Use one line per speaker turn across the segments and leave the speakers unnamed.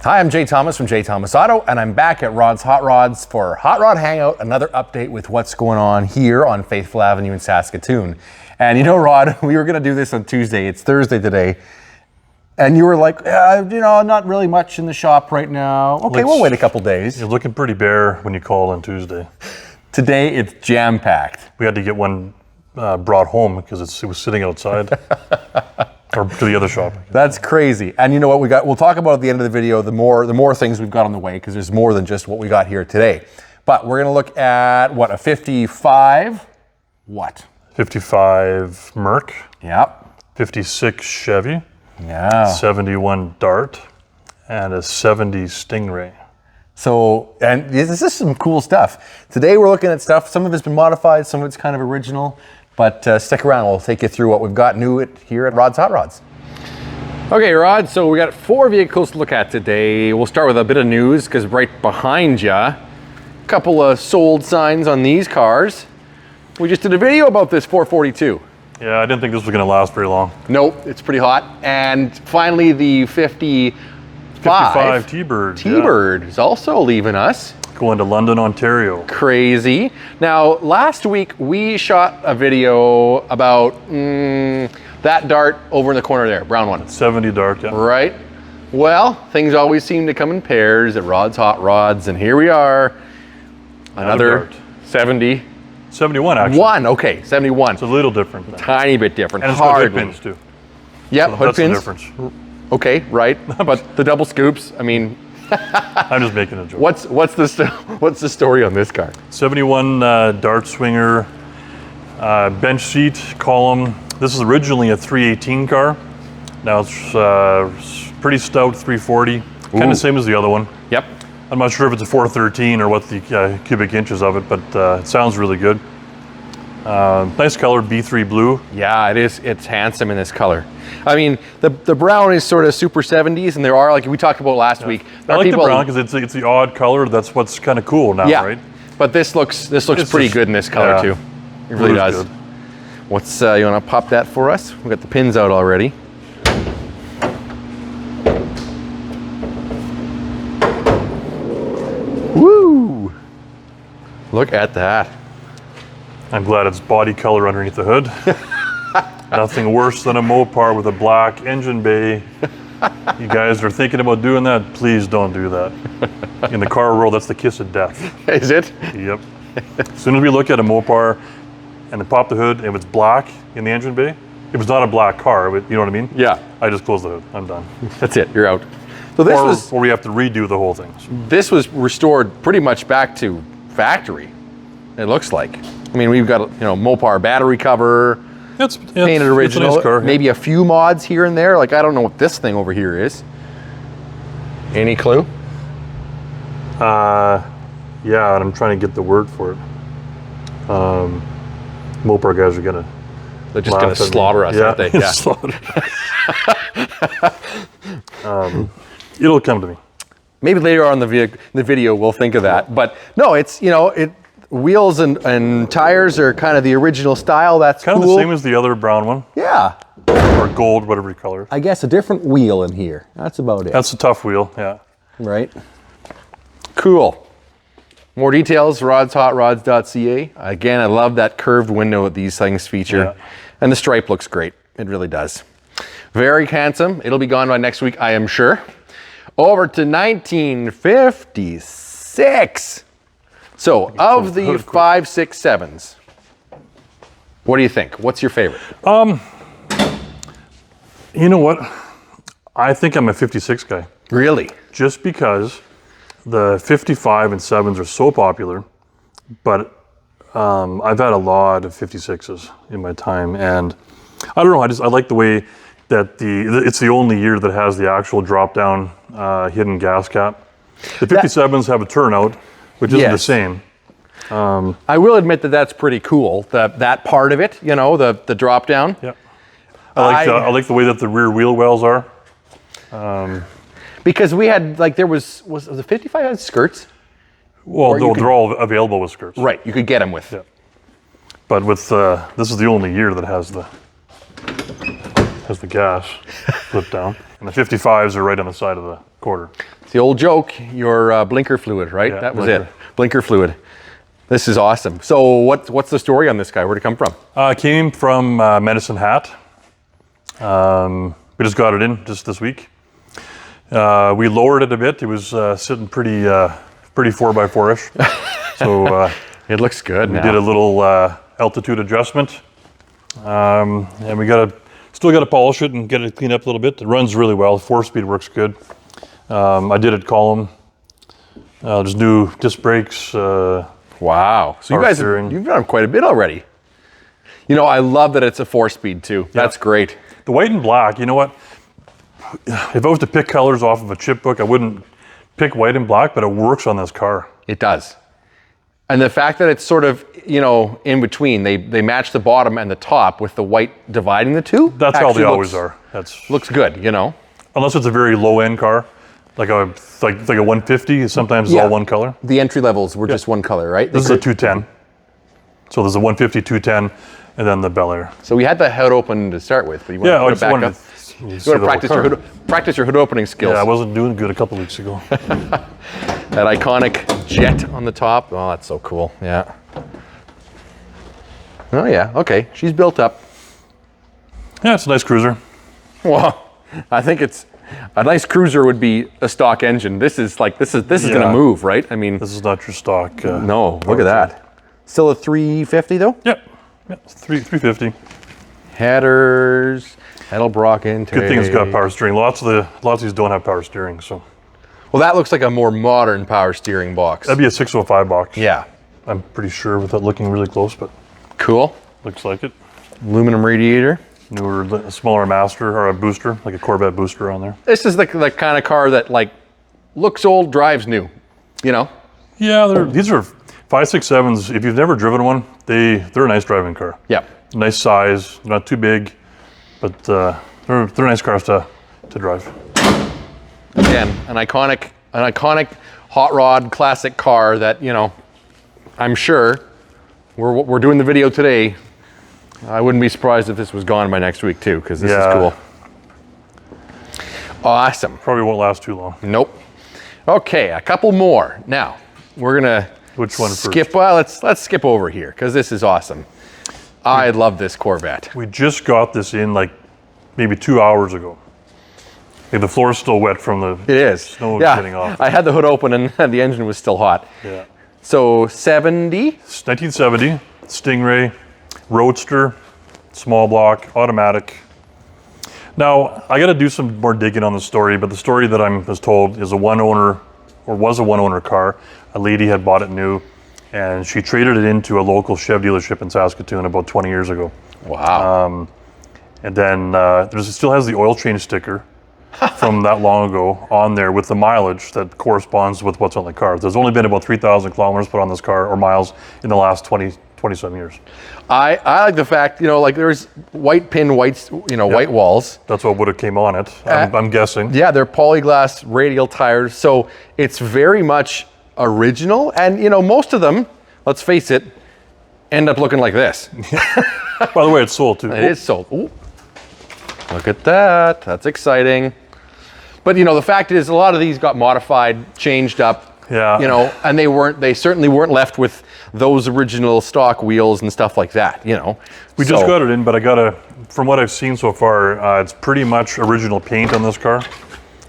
Hi, I'm Jay Thomas from Jay Thomas Auto, and I'm back at Rod's Hot Rods for Hot Rod Hangout, another update with what's going on here on Faithful Avenue in Saskatoon. And you know, Rod, we were gonna do this on Tuesday, it's Thursday today, and you were like, not really much in the shop right now. Okay, we'll wait a couple days.
You're looking pretty bare when you call on Tuesday.
Today, it's jam-packed.
We had to get one brought home because it was sitting outside. Or to the other shop.
That's crazy. And you know what we got? We'll talk about at the end of the video the more things we've got on the way, because there's more than just what we got here today. But we're gonna look at what, a 55 what?
55 Merc.
Yep.
56 Chevy.
Yeah.
71 Dart and a 70 Stingray.
So, and this is some cool stuff. Today we're looking at stuff, some of it's been modified, some of it's kind of original. But stick around, we'll take you through what we've got new here at Rod's Hot Rods. Okay, Rod, so we got 4 vehicles to look at today. We'll start with a bit of news, because right behind you, a couple of sold signs on these cars. We just did a video about this 442.
Yeah, I didn't think this was gonna last very long.
Nope, it's pretty hot. And finally, the 55
T-Bird.
T-Bird is also leaving us.
Going to London, Ontario.
Crazy. Now, last week we shot a video about that Dart over in the corner there, brown one.
70 Dart, yeah.
Right. Well, things always seem to come in pairs at Rod's Hot Rods, and here we are. Another 70.
71, actually.
Okay, 71.
It's a little different.
Tiny bit different.
And it's got hood pins, too.
Yep,
so
hood
that's
pins.
The difference.
Okay, right. But the double scoops, I mean...
I'm just making a joke.
What's the story on this car?
71 Dart Swinger, bench seat, column. This is originally a 318 car. Now it's pretty stout 340, kind of the same as the other one.
Yep.
I'm not sure if it's a 413 or what the cubic inches of it, but it sounds really good. Nice color, B3 blue.
Yeah, it is. It's handsome in this color. I mean, the brown is sort of super 70s, and there are, like we talked about last week.
I like the brown because it's the odd color. That's what's kind of cool now, right?
But this looks pretty good in this color too. It really does. Good. What's you want to pop that for us? We got the pins out already. Woo! Look at that.
I'm glad it's body color underneath the hood. Nothing worse than a Mopar with a black engine bay. You guys are thinking about doing that, please don't do that. In the car world, that's the kiss of death.
Is it?
Yep. As soon as we look at a Mopar and then pop the hood, if it's black in the engine bay, if it's not a black car, you know what I mean?
Yeah.
I just close the hood, I'm done.
That's it, you're out. So this
or we have to redo the whole thing.
This was restored pretty much back to factory, it looks like. I mean, we've got, Mopar battery cover, painted original,
nice car,
maybe a few mods here and there. Like, I don't know what this thing over here is. Any clue?
Yeah, and I'm trying to get the word for it. Mopar guys are gonna...
They're just gonna slaughter us, aren't they? Yeah.
Slaughter. It'll come to me.
Maybe later on in the video we'll think of that. But no, it's, wheels and tires are kind of the original style. That's
kind
cool.
of the same as the other brown one.
Yeah.
Or gold, whatever you color.
I guess a different wheel in here. That's about it.
That's a tough wheel, yeah.
Right. Cool. More details, rodshotrods.ca. Again, I love that curved window that these things feature. Yeah. And the stripe looks great. It really does. Very handsome. It'll be gone by next week, I am sure. Over to 1956. So, of the 5, 6, 7s, what do you think? What's your favorite?
You know what? I think I'm a 56 guy.
Really?
Just because the 55 and 7s are so popular, but I've had a lot of 56s in my time, and I don't know, I like the way that it's the only year that has the actual drop-down hidden gas cap. The 57s have a turnout, which isn't the same.
I will admit that that's pretty cool. That part of it, the drop down.
Yeah. I like the way that the rear wheel wells are.
Because we had was the 55 had skirts?
Well, they're all available with skirts.
Right, you could get them with.
Yeah. But with this is the only year that has the has the gas flipped down. And the 55s are right on the side of the quarter.
It's the old joke, your blinker fluid, right?
Yeah,
that was
blinker.
it. Blinker fluid. This is awesome. So what's the story on this guy? Where'd it come from?
It came from Medicine Hat. We just got it in just this week. We lowered it a bit. It was sitting pretty 4x4-ish. So
It looks good
we
now.
did a little altitude adjustment. And we still got to polish it and get it cleaned up a little bit. It runs really well. 4-speed works good. I did it column. There's new disc brakes.
Wow. So you
Power
guys,
steering.
you've done quite a bit already. You know, I love that it's a 4-speed too. That's great.
The white and black, you know what? If I was to pick colors off of a chipbook, I wouldn't pick white and black, but it works on this car.
It does. And the fact that it's sort of, you know, in between, they match the bottom and the top with the white dividing the two.
That's how they
actually
always are.
Looks good, you know.
Unless it's a very low-end car, like a 150, sometimes it's all one color.
The entry levels were just one color, right?
This is a 210. So there's a 150, 210, and then the Bel Air.
So we had the hood open to start with, but you want
Yeah, I
to
just
put it
wanted
back up.
to
You want to practice your hood opening skills.
Yeah, I wasn't doing good a couple weeks ago.
That iconic jet on the top. Oh, that's so cool. Yeah. Oh yeah. Okay. She's built up.
Yeah, it's a nice cruiser.
Well, I think it's a nice cruiser would be a stock engine. This is going to move, right? I mean,
This is not your stock.
no. Look at that. Still a 350 though.
Yep. Yep. 350.
Headers. Edelbrock intake.
Good thing it's got power steering. Lots of these don't have power steering, so.
Well, that looks like a more modern power steering box.
That'd be a 605 box.
Yeah.
I'm pretty sure without looking really close, but
Cool.
looks like it.
Aluminum radiator.
Newer, smaller master or a booster, like a Corvette booster on there.
This is the kind of car that like looks old, drives new. You know.
Yeah, these are 567s. If you've never driven one, they're a nice driving car.
Yeah.
Nice size, not too big, but they're nice cars to drive.
Again, an iconic hot rod classic car that, you know, I'm sure we're doing the video today. I wouldn't be surprised if this was gone by next week too, because this is cool. Awesome.
Probably won't last too long.
Nope. Okay, a couple more. Now we're gonna
Which one first?
skip. Well, let's skip over here because this is awesome. I love this Corvette.
We just got this in like maybe 2 hours ago. Like the floor is still wet from the
It is.
snow
Yeah.
getting off.
I had the hood open and the engine was still hot.
Yeah.
So 70.
It's 1970, Stingray, Roadster, small block, automatic. Now, I got to do some more digging on the story, but the story that I was told is was a one-owner car. A lady had bought it new, and she traded it into a local Chev dealership in Saskatoon about 20 years ago.
Wow.
And then it still has the oil change sticker from that long ago on there with the mileage that corresponds with what's on the car. There's only been about 3,000 kilometers put on this car, or miles, in the last 20-some years.
I like the fact, you know, like there's white walls.
That's what would have came on it, I'm guessing.
Yeah, they're polyglass radial tires. So it's very much original. And, you know, most of them, let's face it, end up looking like this.
By the way, it's sold too.
It is sold. Ooh. Look at that. That's exciting. But, you know, the fact is a lot of these got modified, changed up.
Yeah.
You know, and they certainly weren't left with those original stock wheels and stuff like that, you know.
We just got it in, but from what I've seen so far, it's pretty much original paint on this car,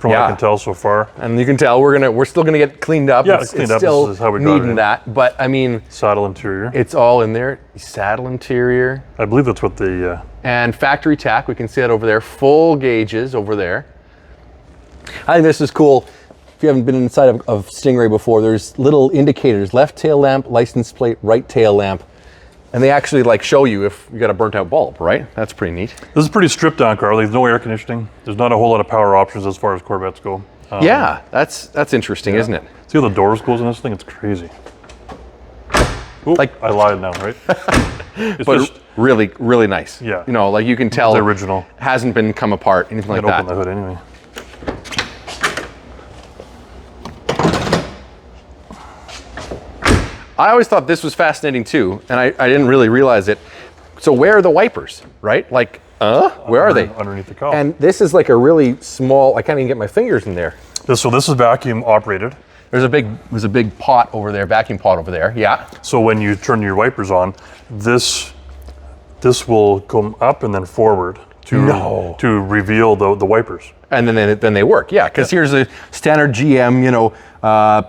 from what I can tell so far.
And you can tell we're still gonna get cleaned up.
Yeah, it's cleaned up.
Still
This is how we got it
needing
in.
that, but I mean,
Saddle interior.
it's all in there. Saddle interior
I believe that's what the,
and factory tack. We can see it over there. Full gauges over there. I think this is cool. If you haven't been inside of Stingray before, there's little indicators: left tail lamp, license plate, right tail lamp, and they actually like show you if you got a burnt out bulb, right? That's pretty neat.
this is a pretty stripped down car. There's no air conditioning. There's not a whole lot of power options as far as Corvettes go.
Yeah, that's interesting, isn't it?
See how the doors close on this thing? It's crazy. Oop,
Like-
I lied now, right? It's
But
just,
really, really nice.
Yeah.
You know, like you can tell
the original.
hasn't been come apart, anything like
I'd open
that.
the hood anyway.
I always thought this was fascinating too, and I didn't really realize it. So where are the wipers, right? Like Where are they?
Underneath the cowl.
And this is like a really small, I can't even get my fingers in there.
So this is vacuum operated.
There's a big pot over there, vacuum pot over there. Yeah.
So when you turn your wipers on, this will come up and then forward to reveal the wipers.
And then they work. Yeah, because here's a standard GM,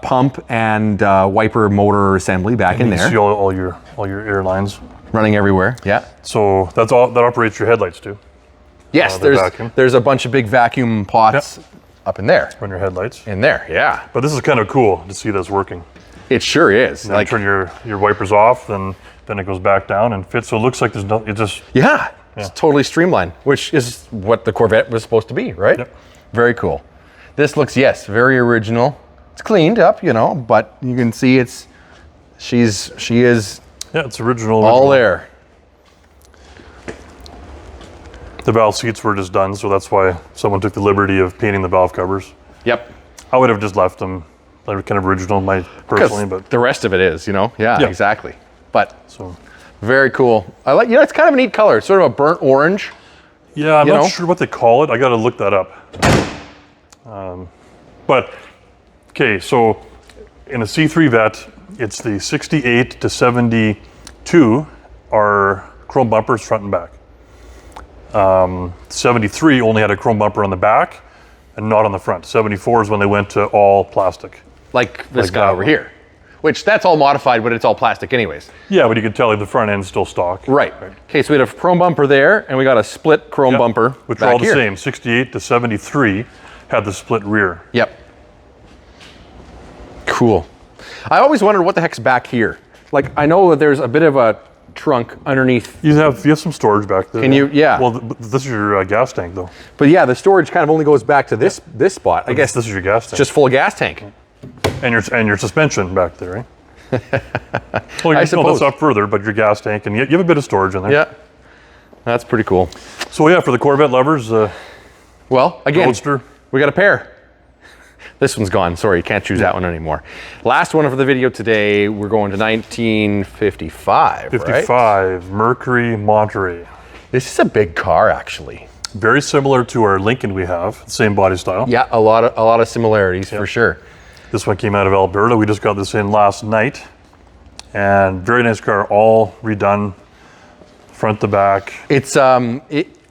pump and wiper motor assembly back in there.
You see all your air lines
running everywhere. Yeah.
So that operates your headlights too.
Yes, there's a bunch of big vacuum pots up in there.
Run your headlights.
In there, yeah.
But this is kind of cool to see this working.
It sure is.
Like turn your wipers off, then it goes back down and fits. So it looks like there's no. It just
it's totally streamlined, which is what the Corvette was supposed to be, right?
Yep.
Very cool. This looks very original. It's cleaned up, but you can see she is.
Yeah, it's original.
All there.
The valve seats were just done, so that's why someone took the liberty of painting the valve covers.
Yep.
I would have just left them like kind of original, personally, but
the rest of it is, Yeah, exactly. But
so
very cool. I like, it's kind of a neat color. It's sort of a burnt orange.
Yeah, I'm not sure what they call it. I got to look that up. But okay, so in a C3 Vet, it's the 68 to 72 are chrome bumpers front and back. 73 only had a chrome bumper on the back and not on the front. 74 is when they went to all plastic.
Like this guy over here, which that's all modified, but it's all plastic anyways.
Yeah, but you can tell the front end's still stock.
Right. Okay, so we had a chrome bumper there, and we got a split chrome bumper
which are all the same. 68 to 73 had the split rear.
Yep. Cool. I always wondered what the heck's back here. Like, I know that there's a bit of a trunk underneath.
You have some storage back there.
Can you? Yeah.
Well, this is your gas tank, though.
But yeah, the storage kind of only goes back to this spot. I guess
this is your gas tank.
Just full of gas tank.
And your suspension back there, right? Well,
I suppose.
That's up further, but your gas tank, and you have a bit of storage in there.
Yeah. That's pretty cool.
So yeah, for the Corvette lovers,
well, again,
Roadster.
We got a pair. This one's gone. Sorry, you can't choose that one anymore. Last one for the video today, we're going to 1955,
55,
right?
Mercury Monterey.
This is a big car, actually.
Very similar to our Lincoln we have, same body style.
Yeah, a lot of similarities for sure.
This one came out of Alberta. We just got this in last night. And very nice car, all redone, front to back.
It's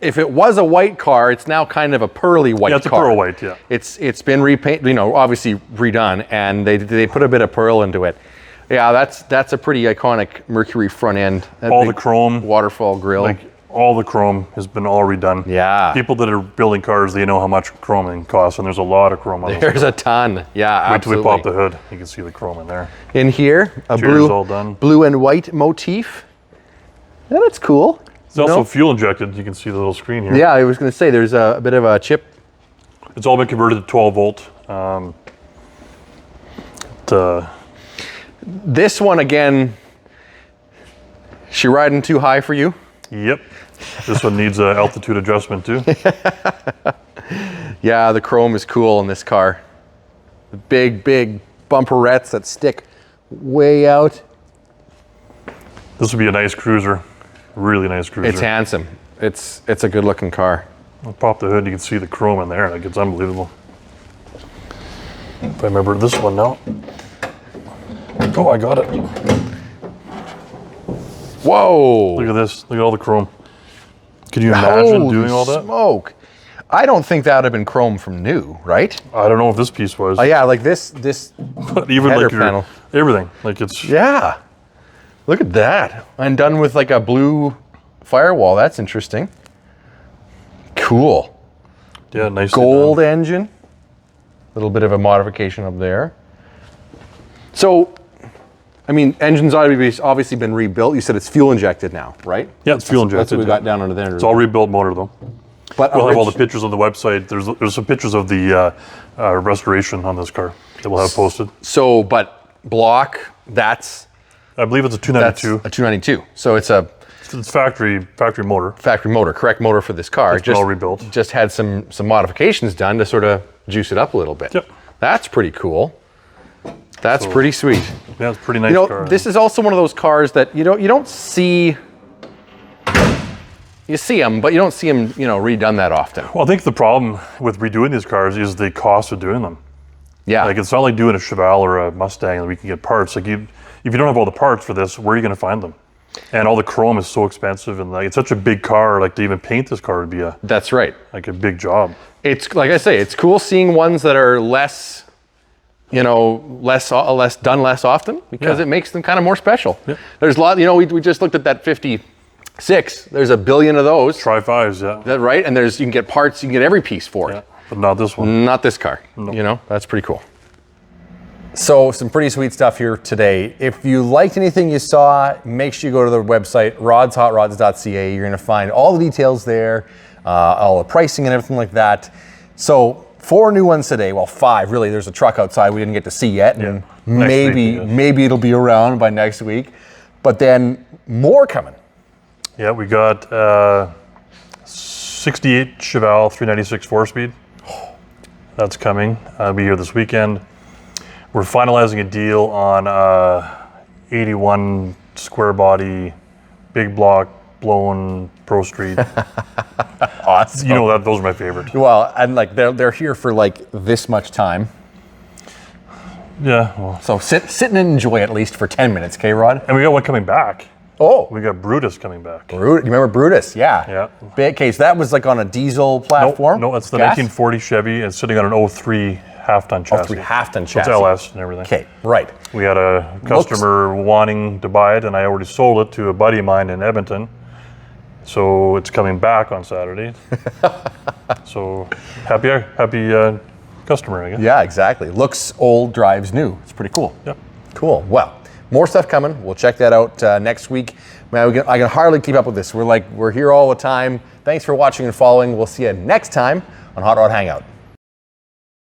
if it was a white car, it's now kind of a pearly white car.
Yeah, it's a pearl white, yeah.
It's been repainted, obviously redone, and they put a bit of pearl into it. Yeah, that's a pretty iconic Mercury front end.
All the chrome.
Waterfall grille.
Like all the chrome has been all redone.
Yeah.
People that are building cars, they know how much chroming costs, and there's a lot of chrome on this.
There's a ton. Yeah,
wait till we pop the hood. You can see the chrome in there.
In here, a
all done.
blue and white motif. Yeah, that's cool.
It's also fuel injected. You can see the little screen here.
Yeah, I was going to say there's a bit of a chip.
It's all been converted to 12 volt.
This one again, she riding too high for you?
Yep. This one needs altitude adjustment too.
Yeah, the chrome is cool in this car. The big bumperettes that stick way out.
This would be a nice cruiser. Really nice cruiser.
It's handsome. It's a good looking car.
I'll pop the hood, you can see the chrome in there. Like, it's unbelievable. If I remember this one now. Oh, I got it.
Whoa!
Look at this. Look at all the chrome. Can you imagine doing all that?
Smoke! I don't think that would have been chrome from new, right?
I don't know if this piece was.
Oh yeah, like this
but even
header
like your
panel.
Everything. Like it's.
Yeah. Look at that. And done with like a blue firewall. That's interesting. Cool.
Yeah, nice.
Gold engine. A little bit of a modification up there. So, I mean, engine's obviously been rebuilt. You said it's fuel injected now, right?
Yeah, it's fuel injected.
That's what we got down under there.
It's all rebuilt motor though.
But
we'll have all the pictures on the website. There's some pictures of the restoration on this car that we'll have posted.
So, but block,
I believe it's a 292.
That's a 292. So it's
factory motor.
Factory motor, correct motor for this car.
It's been all rebuilt.
Just had some modifications done to sort of juice it up a little bit.
Yep.
That's pretty cool. That's pretty sweet.
Yeah, it's a pretty nice car.
This is also one of those cars that you don't see You see them, but you don't see them, redone that often.
Well, I think the problem with redoing these cars is the cost of doing them.
Yeah.
Like, it's not like doing a Cheval or a Mustang that we can get parts. Like, if you don't have all the parts for this, where are you going to find them? And all the chrome is so expensive, and like, it's such a big car. Like, to even paint this car would be
That's right.
like a big job.
It's like I say, it's cool seeing ones that are less done less often, because it makes them kind of more special. Yeah. There's a lot. We just looked at that 56. There's a billion of those.
Tri-5s, yeah.
That right? And you can get parts. You can get every piece for it.
But not this one.
Not this car. No. That's pretty cool. So some pretty sweet stuff here today. If you liked anything you saw, make sure you go to the website, rodshotrods.ca. You're going to find all the details there, all the pricing and everything like that. So 4 new ones today. Well, 5 really. There's a truck outside we didn't get to see yet, and maybe it'll be around by next week. But then more coming.
Yeah, we got 68 Cheval 396 4-speed. That's coming. I'll be here this weekend. We're finalizing a deal on 81 square body, big block, blown Pro Street.
Awesome.
Those are my favorite.
Well, and like they're here for like this much time.
Yeah. Well.
So sit and enjoy at least for 10 minutes, okay, Rod?
And we got one coming back.
Oh.
We got Brutus coming back.
You remember Brutus? Yeah.
Yeah.
Big case. That was like on a diesel platform?
No, it's the 1940 Chevy. It's sitting on an 03 half-ton chassis.
03 half-ton chassis.
It's LS and everything.
Okay, right.
We had a customer wanting to buy it, and I already sold it to a buddy of mine in Edmonton. So it's coming back on Saturday. So happy customer, I guess.
Yeah, exactly. Looks old, drives new. It's pretty cool.
Yep.
Cool. Well, more stuff coming. We'll check that out next week. Man, I can hardly keep up with this. We're here all the time. Thanks for watching and following. We'll see you next time on Hot Rod Hangout.